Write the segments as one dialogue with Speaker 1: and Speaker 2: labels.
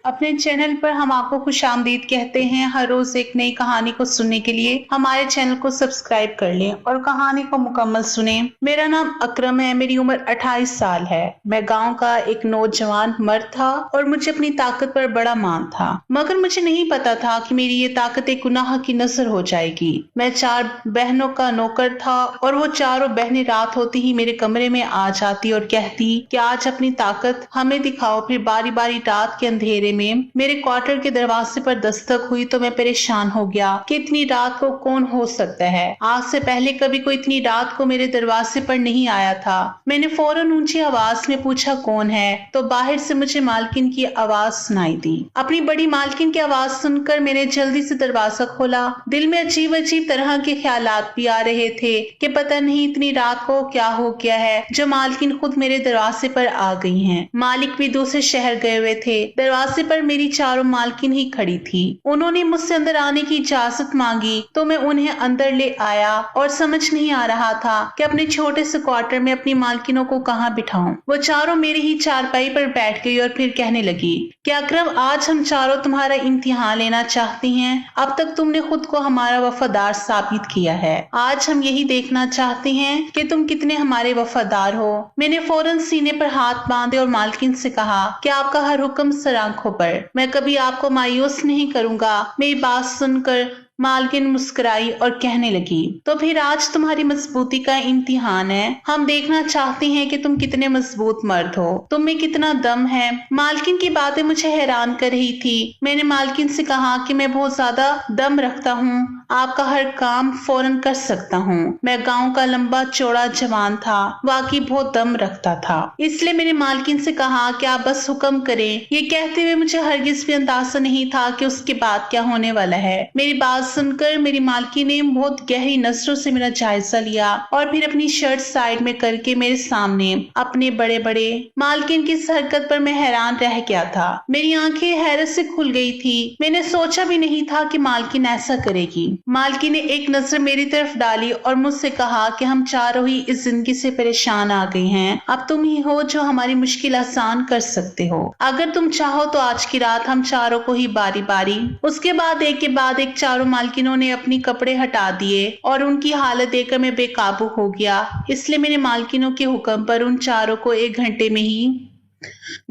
Speaker 1: अपने चैनल पर हम आपको खुशामदीद कहते हैं। हर रोज एक नई कहानी को सुनने के लिए हमारे चैनल को सब्सक्राइब कर लें और कहानी को मुकम्मल सुनें। मेरा नाम अकरम है, मेरी उम्र 28 साल है। मैं गांव का एक नौजवान मर्द था और मुझे अपनी ताकत पर बड़ा मान था, मगर मुझे नहीं पता था कि मेरी ये ताकत एक गुनाह की नजर हो जाएगी। मैं 4 बहनों का नौकर था और वो चारों बहनें रात होती ही मेरे कमरे में आ जाती और कहती कि आज अपनी ताकत हमें दिखाओ। फिर बारी बारी रात के अंधेरे में मेरे क्वार्टर के दरवाजे पर दस्तक हुई तो मैं परेशान हो गया कि इतनी रात को कौन हो सकता है। आज से पहले कभी कोई इतनी रात को मेरे दरवाजे पर नहीं आया था। मैंने फौरन ऊंची आवाज में पूछा कौन है, तो बाहर से मुझे मालकिन की आवाज सुनाई दी। अपनी बड़ी मालकिन की आवाज सुनकर मैंने जल्दी से दरवाजा खोला। दिल में अजीब अजीब तरह के ख्यालात भी आ रहे थे कि पता नहीं इतनी रात को क्या हो गया है जो मालकिन खुद मेरे दरवाजे पर आ गई हैं। मालिक भी दूसरे शहर गए हुए थे। दरवाजे पर मेरी चारों मालकिन ही खड़ी थी। उन्होंने मुझसे अंदर आने की इजाजत मांगी तो मैं उन्हें अंदर ले आया और समझ नहीं आ रहा था कि अपने छोटे से क्वार्टर में अपनी मालकिनों को कहाँ बिठाऊं। वो चारों मेरी ही चारपाई पर बैठ गई और फिर कहने लगी कि अकरम, आज हम चारों तुम्हारा इम्तिहान लेना चाहती हैं। अब तक तुमने खुद को हमारा वफादार साबित किया है। आज हम यही देखना चाहते हैं कि तुम कितने हमारे वफादार हो। मैंने फौरन सीने पर हाथ बांधे और मालकिन से कहा कि आपका हर हुक्म सर आंखों पर, मैं कभी आपको मायूस नहीं करूंगा। मेरी बात सुनकर मालकिन मुस्कुराई और कहने लगी, तो फिर आज तुम्हारी मजबूती का इम्तिहान है। हम देखना चाहते हैं कि तुम कितने मजबूत मर्द हो, तुम में कितना दम है। मालकिन की बातें मुझे हैरान कर रही थी। मैंने मालकिन से कहा कि मैं बहुत ज्यादा दम रखता हूँ, आपका हर काम फौरन कर सकता हूँ। मैं गांव का लंबा चौड़ा जवान था, वाकई बहुत दम रखता था। इसलिए मैंने मालकिन से कहा कि आप बस हुक्म करें। ये कहते हुए मुझे हरगिज भी अंदाजा नहीं था कि उसके बाद क्या होने वाला है। मेरी बात सुनकर मेरी मालकिन ने बहुत गहरी नजरों से मेरा जायजा लिया और फिर अपनी शर्ट साइड में करके मेरे सामने अपने बड़े बड़े मालकिन की इस हरकत पर मैं हैरान रह गया था। मेरी आंखें हैरत से खुल गई थी। मैंने सोचा भी नहीं था कि मालकिन ऐसा करेगी। मालकिन ने एक नजर मेरी तरफ डाली और मुझसे कहा कि हम चारों ही इस जिंदगी से परेशान आ गए हैं। अब तुम ही हो जो हमारी मुश्किल आसान कर सकते हो। अगर तुम चाहो तो आज की रात हम चारों को ही बारी बारी। उसके बाद एक के बाद एक चारों मालकिनों ने अपनी कपड़े हटा दिए और उनकी हालत देखकर मैं बेकाबू हो गया। इसलिए मैंने मालकिनों के हुक्म पर उन चारों को 1 घंटे में ही,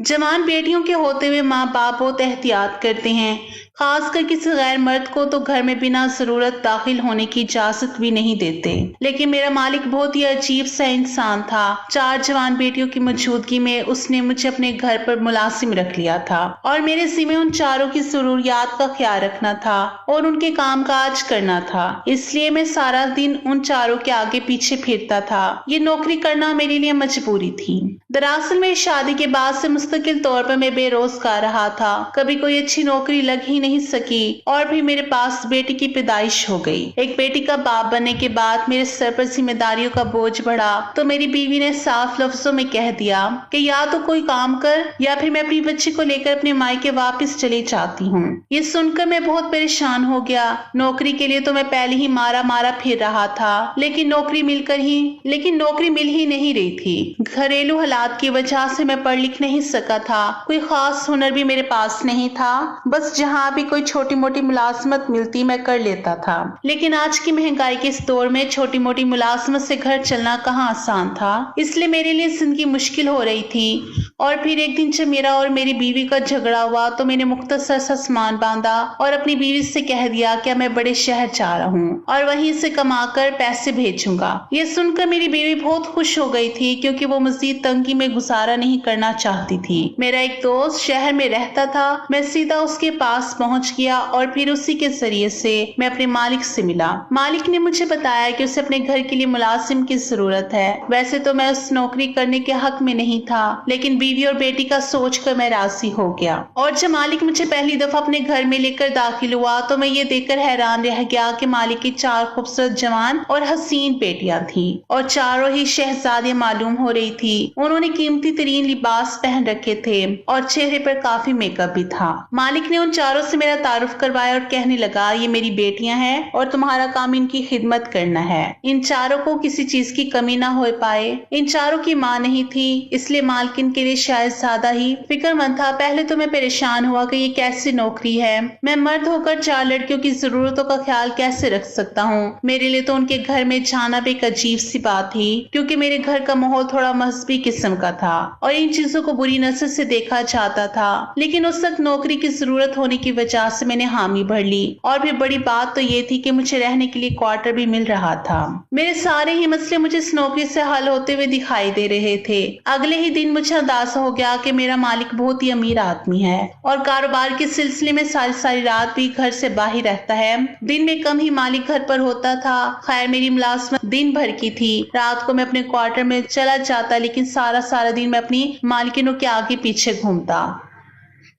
Speaker 1: जवान बेटियों के होते हुए माँ बाप बहुत एहतियात करते हैं, खासकर किसी गैर मर्द को तो घर में बिना जरूरत दाखिल होने की इजाजत भी नहीं देते। लेकिन मेरा मालिक बहुत ही अजीब सा इंसान था। 4 जवान बेटियों की मौजूदगी में उसने मुझे अपने घर पर मुलाजिम रख लिया था और मेरे जिम्मे उन चारों की जरूरियात का ख्याल रखना था और उनके काम काज करना था। इसलिए मैं सारा दिन उन चारों के आगे पीछे फिरता था। ये नौकरी करना मेरे लिए मजबूरी थी। दरअसल मेरी शादी के बाद से मुस्तकिल तौर पर मैं बेरोजगार रहा था। कभी कोई अच्छी नौकरी लग ही नहीं सकी और भी मेरे पास बेटी की पैदाइश हो गई। एक बेटी का बाप बनने के बाद मेरे सर पर जिम्मेदारियों का बोझ बढ़ा तो मेरी बीवी ने साफ लफ्जों में कह दिया कि या तो कोई काम कर या फिर मैं अपनी बच्ची को लेकर अपने मायके वापस चली जाती हूँ। ये सुनकर मैं बहुत परेशान हो गया। नौकरी के लिए तो मैं पहले ही मारा मारा फिर रहा था, लेकिन नौकरी मिल ही नहीं रही थी। घरेलू हालात की वजह से मैं पढ़ लिख नहीं सका था। कोई खास हुनर भी मेरे पास नहीं था। बस जहाँ भी कोई छोटी मोटी मुलाजमत मिलती मैं कर लेता था। लेकिन आज की महंगाई के इस दौर में छोटी मोटी मुलाजमत से घर चलना कहाँ आसान था। इसलिए मेरे लिए जिंदगी मुश्किल हो रही थी। और फिर एक दिन जब मेरा और मेरी बीवी का झगड़ा हुआ तो मैंने मुख्तसर सा सामान बांधा और अपनी बीवी से कह दिया कि मैं बड़े शहर जा रहा हूँ और वहीं से कमाकर पैसे भेजूंगा। ये सुनकर मेरी बीवी बहुत खुश हो गई थी क्योंकि वो मजीद तंगी में गुजारा नहीं करना चाहती थी। मेरा एक दोस्त शहर में रहता था। मैं सीधा उसके पास पहुंच गया और फिर उसी के जरिए से मैं अपने मालिक से मिला। मालिक ने मुझे बताया कि उसे अपने घर के लिए मुलाजिम की जरूरत है। वैसे तो मैं उस नौकरी करने के हक में नहीं था, लेकिन बीवी और बेटी का सोचकर मैं राजी हो गया। और जब मालिक मुझे पहली दफा अपने घर में लेकर दाखिल हुआ तो मैं ये देखकर हैरान रह गया कि मालिक की 4 खूबसूरत जवान और हसीन बेटियां थी और चारों ही शहजादियां मालूम हो रही थी। उन्होंने कीमती तरीन लिबास पहन पहन रखे थे और चेहरे पर काफी मेकअप भी था। मालिक ने उन चारों से मेरा तारुफ करवाया और कहने लगा, ये मेरी बेटियां हैं और तुम्हारा काम इनकी खिदमत करना है। इन चारों को किसी चीज की कमी ना हो पाए। इन चारों की माँ नहीं थी, इसलिए मालकिन के लिए शायद ज्यादा ही फिक्रमंद था। पहले तो मैं परेशान हुआ कि ये कैसी नौकरी है, मैं मर्द होकर 4 लड़कियों की जरूरतों का ख्याल कैसे रख सकता हूँ। मेरे लिए तो उनके घर में जाना भी एक अजीब सी बात थी, क्योंकि मेरे घर का माहौल थोड़ा मजहबी किस्म का था और इन चीजों को बुरी नजर से देखा जाता था। लेकिन उस वक्त नौकरी की जरूरत होने की वजह से मैंने हामी भर ली। और फिर बड़ी बात तो ये थी कि मुझे रहने के लिए क्वार्टर भी मिल रहा था। मेरे सारे ही मसले मुझे इस नौकरी से हल होते हुए दिखाई दे रहे थे। अगले ही दिन मुझे अंदाजा हो गया कि मेरा मालिक बहुत ही अमीर आदमी है और कारोबार के सिलसिले में सारी रात भी घर से बाहर रहता है। दिन में कम ही मालिक घर पर होता था। खैर, मेरी मुलाजमत दिन भर की थी। रात को मैं अपने क्वार्टर में चला जाता, लेकिन सारा दिन मैं अपनी मालकिनों के आगे पीछे घूमता।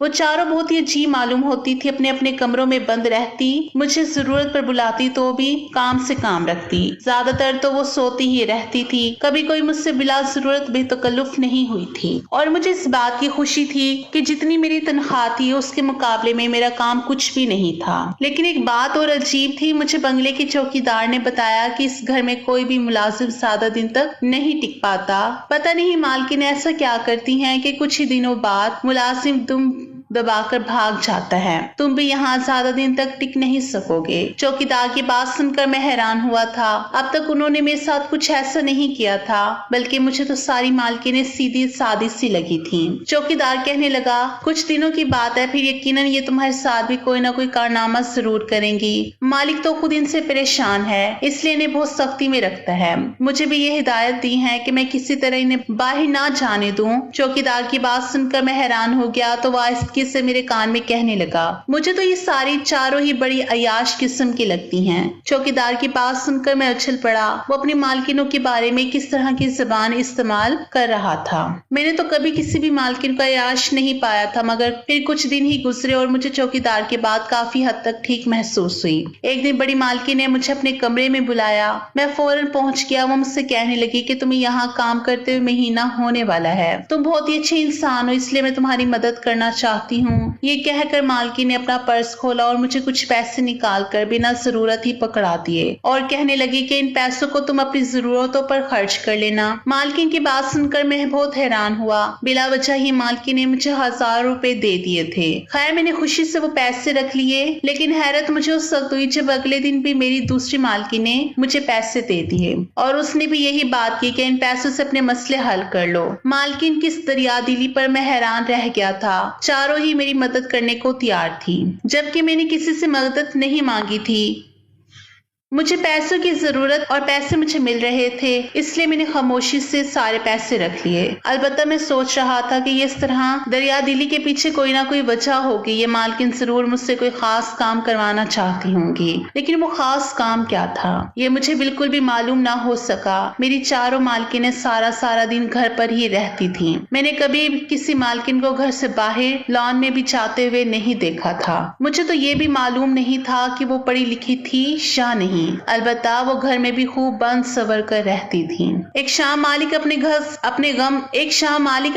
Speaker 1: वो चारों बहुत ही अजीब मालूम होती थी। अपने अपने कमरों में बंद रहती, मुझे जरूरत पर बुलाती तो भी काम से काम रखती। ज्यादातर तो वो सोती ही रहती थी। कभी कोई मुझसे बिला जरूरत बेतकल्लुफ नहीं हुई थी। और मुझे इस बात की खुशी थी कि जितनी मेरी तनख्वाह थी उसके मुकाबले में मेरा काम कुछ भी नहीं था। लेकिन एक बात और अजीब थी। मुझे बंगले के चौकीदार ने बताया कि इस घर में कोई भी मुलाजिम ज्यादा दिन तक नहीं टिक पाता। पता नहीं मालकिन ऐसा क्या करती हैं कि कुछ ही दिनों बाद मुलाजिम तुम दबाकर भाग जाता है। तुम भी यहाँ ज्यादा दिन तक टिक नहीं सकोगे। चौकीदार की बात सुनकर मैं हैरान हुआ था। अब तक उन्होंने मेरे साथ कुछ ऐसा नहीं किया था, बल्कि मुझे तो सारी मालकिनें सीधी सादी सी लगी थी। चौकीदार कहने लगा, कुछ दिनों की बात है, फिर यकीनन ये तुम्हारे साथ भी कोई ना कोई कारनामा जरूर करेंगी। मालिक तो खुद इनसे परेशान है, इसलिए इन्हें बहुत सख्ती में रखता है। मुझे भी ये हिदायत दी है कि मैं किसी तरह इन्हें बाहर ना जाने दूं। चौकीदार की बात सुनकर मैं हैरान हो गया तो वह से मेरे कान में कहने लगा, मुझे तो ये सारी चारों ही बड़ी अयाश किस्म की लगती हैं। चौकीदार की बात सुनकर मैं उछल पड़ा। वो अपनी मालकिनों के बारे में किस तरह की जुबान इस्तेमाल कर रहा था। मैंने तो कभी किसी भी मालकिन को अयाश नहीं पाया था, मगर फिर कुछ दिन ही गुजरे और मुझे चौकीदार की बात काफी हद तक ठीक महसूस हुई। एक दिन बड़ी मालकिन ने मुझे अपने कमरे में बुलाया। मैं फौरन पहुंच गया। वो मुझसे कहने लगी कि तुम्हें यहाँ काम करते हुए महीना होने वाला है। तुम बहुत ही अच्छे इंसान हो, इसलिए मैं तुम्हारी मदद करना चाहती हूँ। ये कहकर मालकी ने अपना पर्स खोला और मुझे कुछ पैसे निकालकर बिना जरूरत ही पकड़ा दिए और कहने लगी कि इन पैसों को तुम अपनी जरूरतों पर खर्च कर लेना। मालकिन की बात सुनकर मैं बहुत हैरान हुआ। बिला वजह ही मालकी ने मुझे 1000 रुपए दे दिए थे। खैर, मैंने खुशी से वो पैसे रख लिए, लेकिन हैरत मुझे उस वक्त हुई जब अगले दिन भी मेरी दूसरी मालकी ने मुझे पैसे दे दिए और उसने भी यही बात की कि इन पैसों से अपने मसले हल कर लो। मालकिन की इस दरियादिली पर मैं हैरान रह गया था। चारों ही मेरी मदद करने को तैयार थी, जबकि मैंने किसी से मदद नहीं मांगी थी। मुझे पैसों की जरूरत और पैसे मुझे मिल रहे थे, इसलिए मैंने खामोशी से सारे पैसे रख लिए। अलबत्ता मैं सोच रहा था कि इस तरह दरिया दिली के पीछे कोई ना कोई वजह होगी। ये मालकिन जरूर मुझसे कोई खास काम करवाना चाहती होंगी, लेकिन वो खास काम क्या था ये मुझे बिल्कुल भी मालूम ना हो सका। मेरी चारों मालकिनें सारा दिन घर पर ही रहती थी। मैंने कभी किसी मालकिन को घर से बाहर लॉन में भी जाते हुए नहीं देखा था। मुझे तो ये भी मालूम नहीं था कि वो पढ़ी लिखी थी या नहीं। अलबत्ता वो घर में भी खूब बंद सवर कर रहती थी। एक शाम मालिक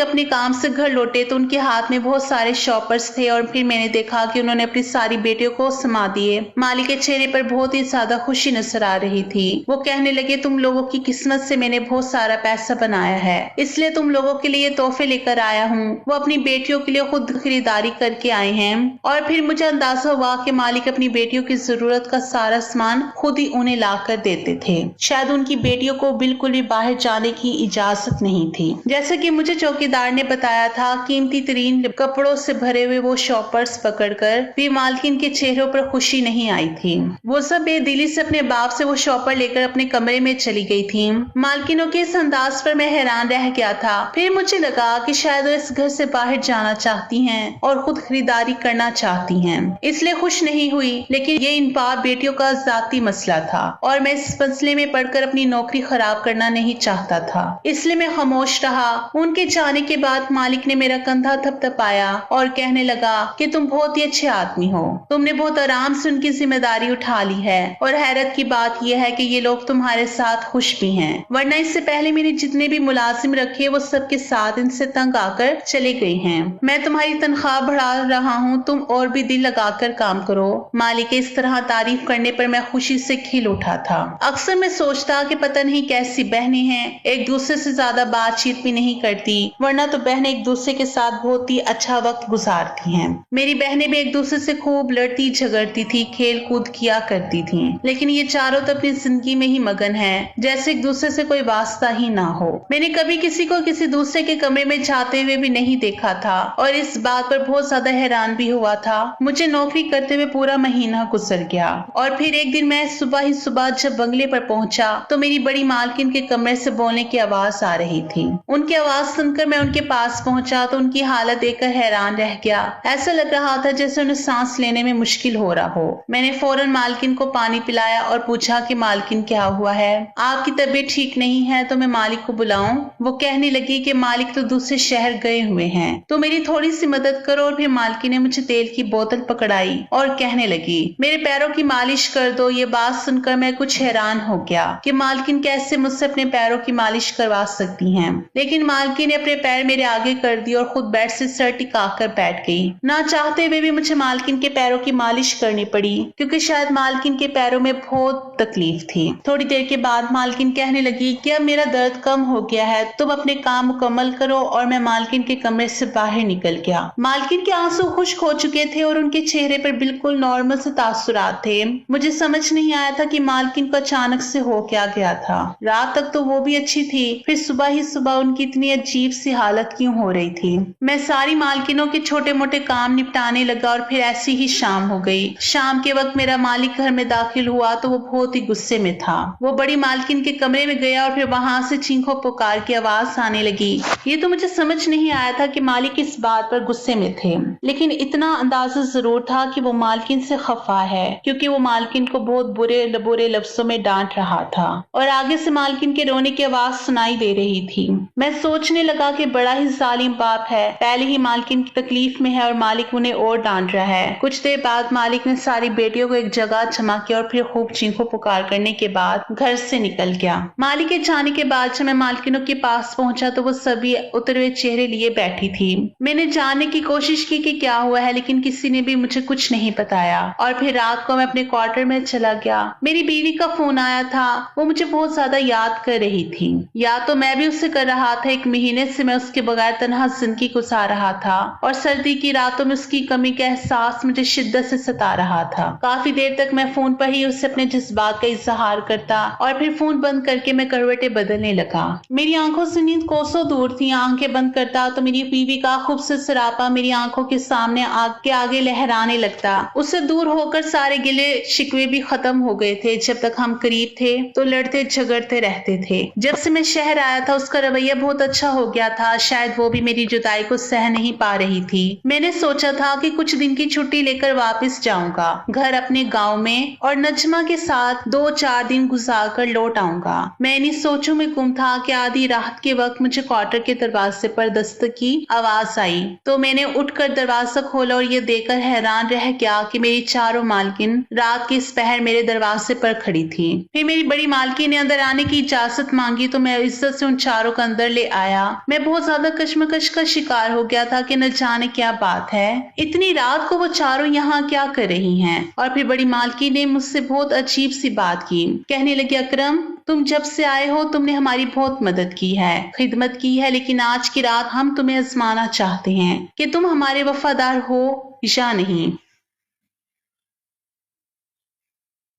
Speaker 1: अपने काम से घर लौटे तो उनके हाथ में बहुत सारे शॉपर्स थे और फिर मैंने देखा कि उन्होंने अपनी सारी बेटियों को समा दिए। मालिक के चेहरे पर बहुत ही ज्यादा खुशी नजर आ रही थी। वो कहने लगे, तुम लोगों की किस्मत से मैंने बहुत सारा पैसा बनाया है, इसलिए तुम लोगों के लिए तोहफे लेकर आया हूँ। वो अपनी बेटियों के लिए खुद खरीदारी करके आए हैं और फिर मुझे अंदाजा हुआ कि मालिक अपनी बेटियों की जरूरत का सारा सामान खुद ही उन्हें लाकर देते थे। शायद उनकी बेटियों को बिल्कुल भी बाहर जाने की इजाजत नहीं थी। जैसे कि मुझे चौकीदार ने बताया था, कीमती तरीन कपड़ों से भरे हुए वो शॉपर्स पकड़कर भी मालकिन के चेहरों पर खुशी नहीं आई थी। वो सब बेदिली से अपने बाप से वो शॉपर लेकर अपने कमरे में चली गई थी। मालकिनों के इस अंदाज पर मैं हैरान रह गया था। फिर मुझे लगा कि शायद वो इस घर से बाहर जाना चाहती हैं और खुद खरीदारी करना चाहती हैं, इसलिए खुश नहीं हुई। लेकिन ये इन बाप बेटियों का जाती मसला था और मैं इस मसले में पढ़कर अपनी नौकरी खराब करना नहीं चाहता था, इसलिए मैं खामोश रहा। उनके जाने के बाद मालिक ने मेरा कंधा थपथपाया और कहने लगा कि तुम बहुत ही अच्छे आदमी हो, तुमने बहुत आराम से उनकी जिम्मेदारी उठा ली है और हैरत की बात यह है कि ये लोग तुम्हारे साथ खुश भी हैं, वरना इससे पहले मैंने जितने भी मुलाजिम रखे वो सबके साथ इनसे तंग आकर चले गए हैं। मैं तुम्हारी तनख्वाह बढ़ा रहा हूँ, तुम और भी दिल लगाकर काम करो। मालिक के इस तरह तारीफ करने पर मैं खुशी से खिल उठा था। अक्सर मैं सोचता कि पता नहीं कैसी बहनें हैं, एक दूसरे से ज्यादा बातचीत भी नहीं करती, वरना तो बहनें एक दूसरे के साथ बहुत ही अच्छा वक्त गुजारती हैं। मेरी बहनें भी एक दूसरे से खूब लड़ती झगड़ती थी, खेल कूद किया करती थी, लेकिन ये चारों तो अपनी जिंदगी में ही मगन है, जैसे एक दूसरे से कोई वास्ता ही ना हो। मैंने कभी किसी को किसी दूसरे के कमरे में जाते हुए भी नहीं देखा था और इस बात पर बहुत ज्यादा हैरान भी हुआ था। मुझे नौकरी करते हुए पूरा महीना गुजर गया और फिर एक दिन मैं सुबह ही सुबह जब बंगले पर पहुंचा तो मेरी बड़ी मालकिन के कमरे से बोलने की आवाज आ रही थी। उनकी आवाज सुनकर मैं उनके पास पहुंचा तो उनकी हालत देखकर हैरान रह गया। ऐसा लग रहा था जैसे उन्हें सांस लेने में मुश्किल हो रहा हो। मैंने फौरन मालकिन को पानी पिलाया और पूछा कि मालकिन क्या हुआ है, आपकी तबीयत ठीक नहीं है तो मैं मालिक को बुलाऊं? वो कहने लगी कि मालिक तो दूसरे शहर गए हुए हैं, तो मेरी थोड़ी सी मदद करो। और फिर मालकिन ने मुझे तेल की बोतल पकड़ाई और कहने लगी मेरे पैरों की मालिश कर दो। ये बात सुनकर मैं कुछ हैरान हो गया कि मालकिन कैसे मुझसे अपने पैरों की मालिश करवा सकती हैं, लेकिन मालकिन ने अपने पैर मेरे आगे कर दिए और खुद बेड से सर टिकाकर बैठ गई। ना चाहते हुए भी मुझे मालकिन के पैरों की मालिश करनी पड़ी क्योंकि शायद मालकिन के पैरों में बहुत तकलीफ थी। थोड़ी देर के बाद मालकिन कहने लगी कि अब मेरा दर्द कम हो गया है, तुम अपने काम मुकम्मल करो। और मैं मालकिन के कमरे से बाहर निकल गया। मालकिन के आंसू खुश्क हो चुके थे और उनके चेहरे पर बिल्कुल नॉर्मल से तासुरात थे। मुझे समझ नहीं आया था कि मालकिन को अचानक से हो क्या गया था। रात तक तो वो भी अच्छी थी, फिर सुबह ही सुबह उनकी इतनी अजीब सी हालत क्यों हो रही थी। मैं सारी मालकिनों के छोटे मोटे काम निपटाने लगा और फिर ऐसी ही शाम हो गई। शाम के वक्त मेरा मालिक घर में दाखिल हुआ तो वो बहुत ही गुस्से में था। वो बड़ी मालकिन के कमरे में गया और फिर वहां से चीखों पुकार की आवाज आने लगी। ये तो मुझे समझ नहीं आया था कि मालिक इस बात पर गुस्से में थे, लेकिन इतना अंदाजा जरूर था कि वो मालकिन से खफा है क्योंकि वो मालकिन को बहुत बुरे लफ्जों में डांट रहा था और आगे से मालकिन के रोने की आवाज सुनाई दे रही थी। मैं सोचने लगा कि बड़ा ही जालिम बाप है, पहले ही मालकिन की तकलीफ में है और मालिक उन्हें और डांट रहा है। कुछ देर बाद मालिक ने सारी बेटियों को एक जगह जमा किया और फिर खूब चीखों पुकार करने के बाद घर से निकल गया। मालिक के जाने के बाद जब मैं मालकिनों के पास पहुंचा तो वो सभी उतरे हुए चेहरे लिए बैठी थी। मैंने जानने की कोशिश की कि क्या हुआ है, लेकिन किसी ने भी मुझे कुछ नहीं बताया और फिर रात को मैं अपने क्वार्टर में चला गया। मेरी बीवी का फोन आया था, वो मुझे बहुत ज्यादा याद कर रही थी। याद तो मैं भी उससे कर रहा था। 1 महीने से मैं उसके बगैर तन्हा जिंदगी गुजार रहा था और सर्दी की रातों में उसकी कमी का एहसास मुझे शिद्दत से सता रहा था। काफी देर तक मैं फोन पर ही उससे अपने जज्बात का इजहार करता और फिर फोन बंद करके मैं करवटें बदलने लगा। मेरी आंखों से नींद कोसों दूर थी। आंखें बंद करता तो मेरी बीवी का खूबसूरत सरापा मेरी आंखों के सामने आगे लहराने लगता। उससे दूर होकर सारे गिले शिकवे भी खत्म हो गए थे। जब तक हम करीब थे तो लड़ते झगड़ते रहते थे। जब से मैं शहर आया था उसका रवैया बहुत अच्छा हो गया था। शायद वो भी मेरी जुदाई को सह नहीं पा रही थी। मैंने सोचा था कि कुछ दिन की छुट्टी लेकर वापस जाऊंगा घर अपने गांव में और नजमा के साथ 2-4 दिन गुजार कर लौट आऊंगा। मैं इन्हीं सोचों में गुम था कि आधी रात के वक्त मुझे क्वार्टर के दरवाजे पर दस्तक की आवाज आई तो मैंने उठकर दरवाजा खोला और ये देखकर हैरान रह गया कि मेरी चारों मालकिन रात के इस पहर मेरे दरवाजे पर खड़ी थी। फिर मेरी बड़ी मालकिन ने अंदर आने की इजाजत मांगी तो मैं इज्जत से उन चारों को अंदर ले आया। मैं बहुत ज्यादा कश्मकश का शिकार हो गया था कि न जाने क्या बात है, इतनी रात को वो चारों यहाँ क्या कर रही हैं। और फिर बड़ी मालकिन ने मुझसे बहुत अजीब सी बात की। कहने लगी अकरम, तुम जब से आए हो तुमने हमारी बहुत मदद की है, खिदमत की है, लेकिन आज की रात हम तुम्हें आजमाना चाहते हैं कि तुम हमारे वफादार हो या नहीं।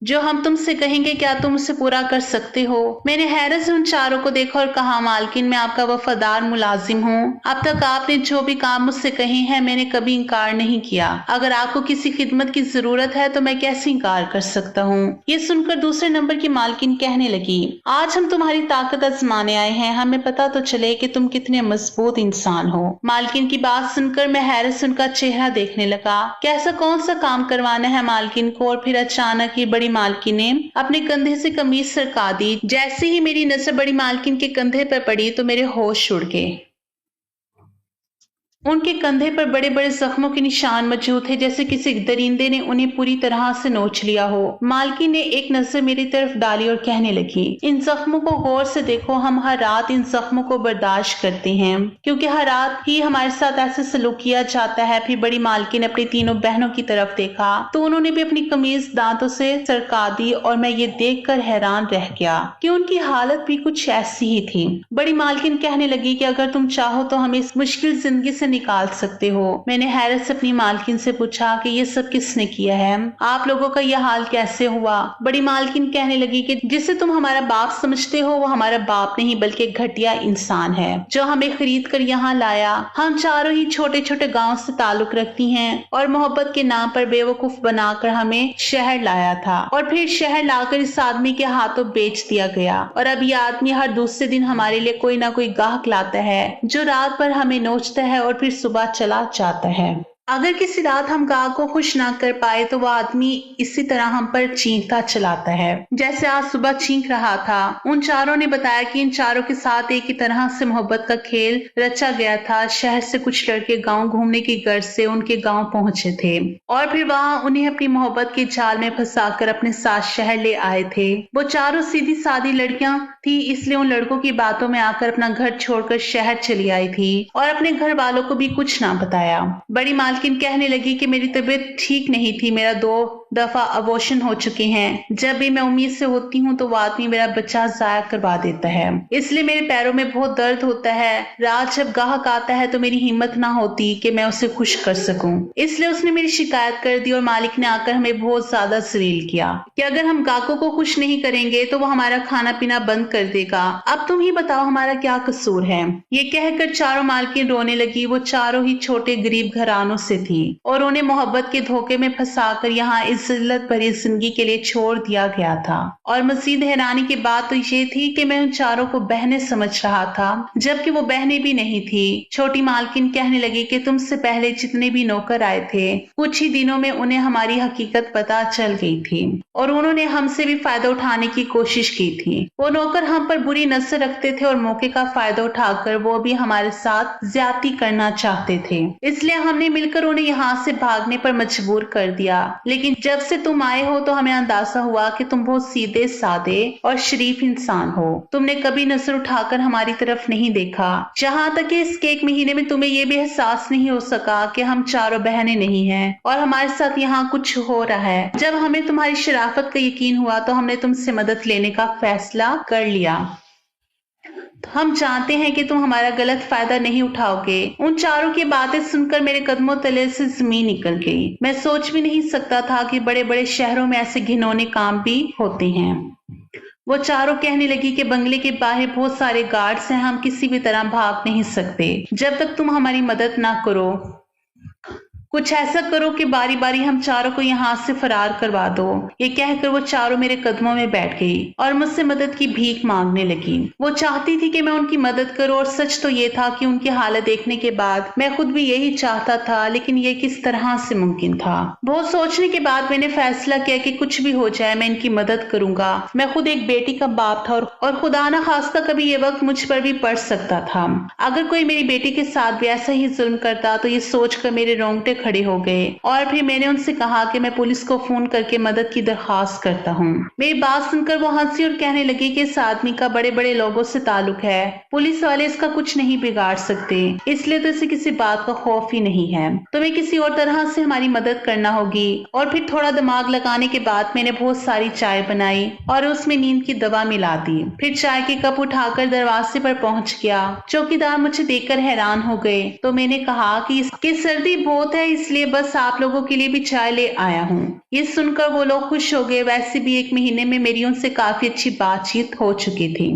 Speaker 1: जो हम तुमसे कहेंगे क्या तुम उसे पूरा कर सकते हो? मैंने हैरत से उन चारों को देखा और कहा मालकिन मैं आपका वफादार मुलाजिम हूँ। अब तक आपने जो भी काम मुझसे कहे हैं मैंने कभी इनकार नहीं किया। अगर आपको किसी खिदमत की जरूरत है तो मैं कैसे इनकार कर सकता हूँ। ये सुनकर दूसरे नंबर की मालकिन कहने लगी आज हम तुम्हारी ताकत आजमाने आए हैं, हमें पता तो चले कि तुम कितने मजबूत इंसान हो। मालकिन की बात सुनकर मैं हैरत से उनका चेहरा देखने लगा। कैसा कौन सा काम करवाना है मालकिन को? और फिर अचानक ही बड़ी मालकिन ने अपने कंधे से कमीज सरका दी। जैसे ही मेरी नजर बड़ी मालकिन के कंधे पर पड़ी तो मेरे होश उड़ गए। उनके कंधे पर बड़े बड़े जख्मों के निशान मौजूद थे, जैसे किसी दरिंदे ने उन्हें पूरी तरह से नोच लिया हो। मालकिन ने एक नजर मेरी तरफ डाली और कहने लगी, इन जख्मों को गौर से देखो, हम हर रात इन जख्मों को बर्दाश्त करते हैं क्योंकि हर रात ही हमारे साथ ऐसे सलूक किया जाता है। फिर बड़ी मालकिन ने अपनी तीनों बहनों की तरफ देखा तो उन्होंने भी अपनी कमीज दांतों से सरका दी और मैं ये देखकर हैरान रह गया कि उनकी हालत भी कुछ ऐसी ही थी। बड़ी मालकिन कहने लगी कि अगर तुम चाहो तो हमें इस मुश्किल जिंदगी से निकाल सकते हो। मैंने हैरत से अपनी मालकिन से पूछा कि ये सब किसने किया है, आप लोगों का यह हाल कैसे हुआ। बड़ी मालकिन कहने लगी कि जिसे तुम हमारा बाप समझते हो वो हमारा बाप नहीं बल्कि घटिया इंसान है जो हमें खरीद कर यहाँ लाया। हम चारों ही छोटे छोटे गांव से ताल्लुक रखती हैं और मोहब्बत के नाम पर बेवकूफ बनाकर हमें शहर लाया था और फिर शहर लाकर इस आदमी के हाथों बेच दिया गया और अब यह आदमी हर दूसरे दिन हमारे लिए कोई ना कोई गाहक लाता है जो रात भर हमें नोचता है और फिर सुबह चला जाता है। अगर किसी रात हम गाहक को खुश ना कर पाए तो वह आदमी इसी तरह हम पर चीखता चलाता है जैसे आज सुबह चीख रहा था। उन चारों ने बताया कि इन चारों के साथ एक ही तरह से मोहब्बत का खेल रचा गया था। शहर से कुछ लड़के गांव घूमने की गर्ज से उनके गांव पहुंचे थे और फिर वहां उन्हें अपनी मोहब्बत के जाल में फंसाकर अपने साथ शहर ले आए थे। वो चारों सीधी सादी लड़कियां थी, इसलिए उन लड़कों की बातों में आकर अपना घर छोड़कर शहर चली आई थी और अपने घर वालों को भी कुछ ना बताया। बड़ी मालकिन कहने लगी कि मेरी तबीयत ठीक नहीं थी, मेरा 2 दफा अबॉर्शन हो चुके हैं। जब भी मैं उम्मीद से होती हूँ तो वो आदमी मेरा बच्चा जाया करवा देता है, इसलिए मेरे पैरों में बहुत दर्द होता है। रात जब गाहक आता है तो मेरी हिम्मत ना होती कि मैं उसे खुश कर सकूं, इसलिए उसने मेरी शिकायत कर दी और मालिक ने आकर हमें बहुत ज्यादा जलील किया कि अगर हम गाहकों को खुश नहीं करेंगे तो वो हमारा खाना पीना बंद कर देगा। अब तुम ही बताओ हमारा क्या कसूर है। ये कहकर चारों मालकिन रोने लगी। वो चारों ही छोटे गरीब घरानों से थी और उन्हें मोहब्बत के धोखे में फंसाकर यहाँ इस जिल्लत भरी जिंदगी के लिए छोड़ दिया गया था। और मजीद हैरानी की बात तो ये थी कि मैं उन चारों को बहनें समझ रहा था जबकि वो बहनें भी नहीं थी। छोटी मालकिन कहने लगी कि तुमसे पहले जितने भी नौकर आए थे कुछ ही दिनों में उन्हें हमारी हकीकत पता चल गई थी और उन्होंने हमसे भी फायदा उठाने की कोशिश की थी। वो नौकर हम पर बुरी नजर रखते थे और मौके का फायदा उठाकर वो भी हमारे साथ ज्यादती करना चाहते थे, इसलिए हमने मिलकर उन्हें यहाँ से भागने पर मजबूर कर दिया। लेकिन जब से तुम आए हो तो हमें अंदाजा हुआ कि तुम बहुत सीधे सादे और शरीफ इंसान हो। तुमने कभी नजर उठाकर हमारी तरफ नहीं देखा, जहाँ तक कि इस एक महीने में तुम्हें यह भी एहसास नहीं हो सका कि हम चारों बहनें नहीं हैं और हमारे साथ यहाँ कुछ हो रहा है। जब हमें तुम्हारी शराफत का यकीन हुआ तो हमने तुमसे मदद लेने का फैसला कर लिया। हम जानते हैं कि तुम हमारा गलत फायदा नहीं उठाओगे। उन चारों की बातें सुनकर मेरे कदमों तले से जमीन निकल गई। मैं सोच भी नहीं सकता था कि बड़े बड़े शहरों में ऐसे घिनौने काम भी होते हैं। वो चारों कहने लगी कि बंगले के बाहर बहुत सारे गार्ड्स हैं, हम किसी भी तरह भाग नहीं सकते जब तक तुम हमारी मदद ना करो। कुछ ऐसा करो कि बारी बारी हम चारों को यहाँ से फरार करवा दो। ये कहकर वो चारों मेरे कदमों में बैठ गई और मुझसे मदद की भीख मांगने लगी। वो चाहती थी कि मैं उनकी मदद करूं और सच तो ये था कि उनकी हालत देखने के बाद मैं खुद भी यही चाहता था, लेकिन ये किस तरह से मुमकिन था। बहुत सोचने के बाद मैंने फैसला किया कि कुछ भी हो जाए मैं इनकी मदद करूंगा। मैं खुद एक बेटी का बाप था और खुदा ना खास्ता कभी ये वक्त मुझ पर भी पड़ सकता था। अगर कोई मेरी बेटी के साथ भी ऐसा ही जुल्म करता तो ये सोचकर मेरे रोंगटे खड़े हो गए और फिर मैंने उनसे कहा कि मैं पुलिस को फोन करके मदद की दरखास्त करता हूँ। मेरी बात सुनकर वो हंसी और कहने लगी कि इस आदमी का बड़े बड़े लोगों से ताल्लुक है, पुलिस वाले इसका कुछ नहीं बिगाड़ सकते, इसलिए तो इसे किसी बात का खौफ ही नहीं है। तुम्हें किसी और तरह से हमारी मदद करना होगी। और फिर थोड़ा दिमाग लगाने के बाद मैंने बहुत सारी चाय बनाई और उसमें नींद की दवा मिला दी। फिर चाय के कप उठाकर दरवाजे पर पहुंच गया। चौकीदार मुझे देखकर हैरान हो गए तो मैंने कहा कि इसकी सर्दी बहुत है, इसलिए बस आप लोगों के लिए भी चाय ले आया हूँ। ये सुनकर वो लोग खुश हो गए। वैसे भी एक महीने में मेरी उनसे काफी अच्छी बातचीत हो चुकी थी।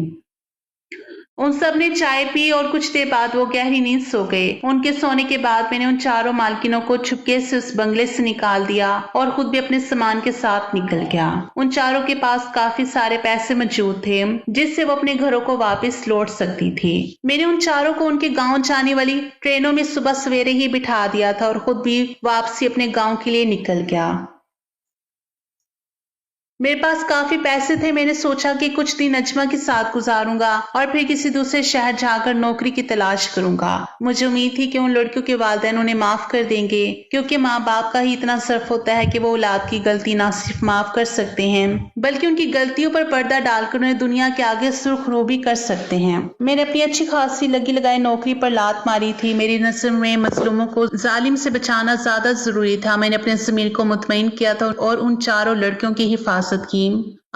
Speaker 1: उन सब ने चाय पी और कुछ देर बाद वो गहरी नींद सो गए। उनके सोने के बाद मैंने उन चारों मालकिनों को छुपके से उस बंगले से निकाल दिया और खुद भी अपने सामान के साथ निकल गया। उन चारों के पास काफी सारे पैसे मौजूद थे जिससे वो अपने घरों को वापस लौट सकती थी। मैंने उन चारों को उनके गांव जाने वाली ट्रेनों में सुबह सवेरे ही बिठा दिया था और खुद भी वापसी अपने गाँव के लिए निकल गया। मेरे पास काफी पैसे थे। मैंने सोचा कि कुछ दिन नजमा के साथ गुजारूंगा और फिर किसी दूसरे शहर जाकर नौकरी की तलाश करूंगा। मुझे उम्मीद थी कि उन लड़कियों के वालिदैन उन्हें माफ कर देंगे, क्योंकि माँ बाप का ही इतना सर्फ होता है कि वो औलाद की गलती ना सिर्फ माफ कर सकते हैं बल्कि उनकी गलतियों पर पर्दा डालकर उन्हें दुनिया के आगे सुर्खरू भी कर सकते हैं। मैंने अपनी अच्छी खासी लगी लगाई नौकरी पर लात मारी थी। मेरी नज़र में मजलूमों को जालिम से बचाना ज्यादा जरूरी था। मैंने अपने ज़मीर को मुतमईन किया था और उन चारों लड़कियों की हिफाजत की।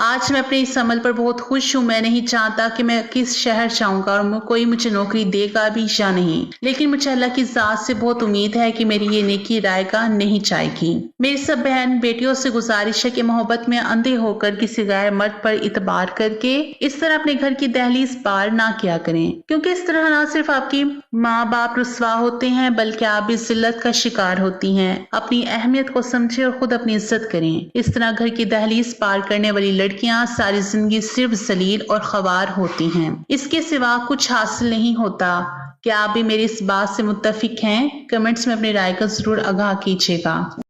Speaker 1: आज मैं अपने इस अमल पर बहुत खुश हूँ। मैं नहीं चाहता कि मैं किस शहर जाऊंगा और कोई मुझे नौकरी देगा भी या नहीं, लेकिन मुझे अल्लाह की जात से बहुत उम्मीद है कि मेरी ये नेकी रायगा नहीं जाएगी। मेरी सब बहन बेटियों से गुजारिश है कि मोहब्बत में अंधे होकर किसी गैर मर्द पर इतबार करके इस तरह अपने घर की दहलीज पार ना किया करें, क्योंकि इस तरह ना सिर्फ आपकी माँ बाप रुस्वा होते हैं बल्कि आप भी जिल्लत का शिकार होती हैं। अपनी अहमियत को समझे और खुद अपनी इज्जत करें। इस तरह घर की दहलीज पार करने वाली लड़कियां सारी जिंदगी सिर्फ जलील और ख्वार होती हैं, इसके सिवा कुछ हासिल नहीं होता। क्या आप भी मेरी इस बात से मुत्तफिक हैं? कमेंट्स में अपनी राय का जरूर आगाह कीजिएगा।